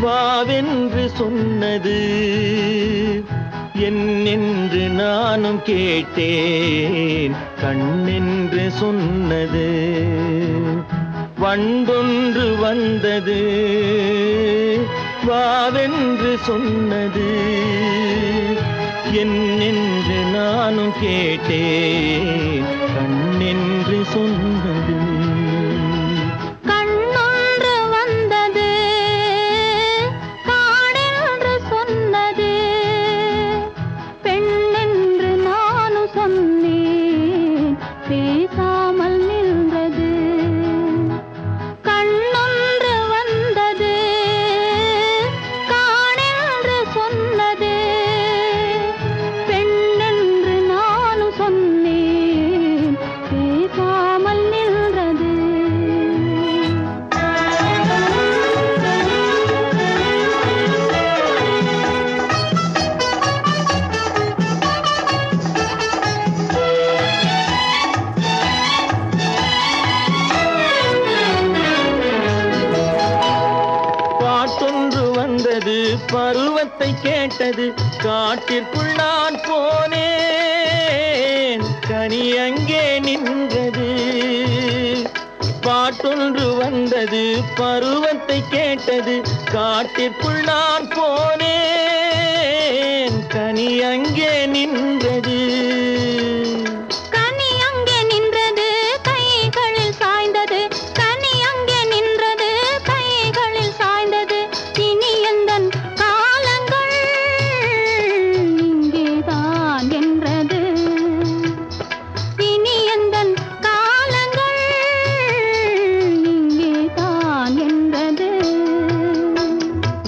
வாவென்று சொன்னது என்னென்று நானும் கேட்டேன், கண்ணென்று சொன்னது. வண்டொன்று வந்தது வாவென்று சொன்னது என்னென்று நானும் கேட்டேன், கண்ணென்று சொன்னது. பருவத்தை கேட்டது காட்டிற்குள் நான் போனேன், கனி அங்கே நின்றது. பாட்டொன்று வந்தது பருவத்தை கேட்டது காட்டிற்குள் நான் போனேன், கனி அங்கே நின்றது.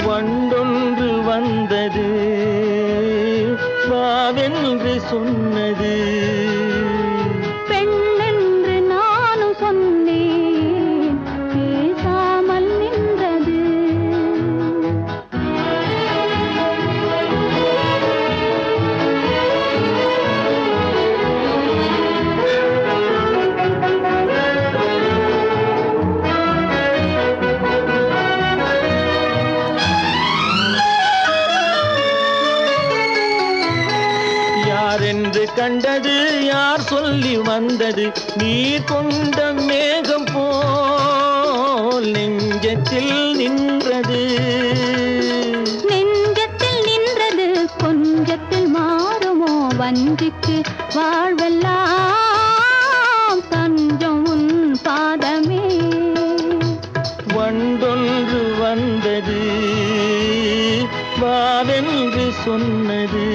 வண்டொன்று வந்தது வாவென்று சொன்னது பெண்ணென்று நானும் சொன்னேன், பேசாமல் நின்றது. என்று கண்டது யார் சொல்லி வந்தது, நீர் கொண்ட மேகம் போல் நெஞ்சத்தில் நின்றது. நெஞ்சத்தில் நின்றது கொஞ்சத்தில் மாறுமோ, வஞ்சிக்கு வாழ்வெல்லாம் தஞ்சம் உன் பாதமே. வண்டொன்று வந்தது வாவென்று சொன்னது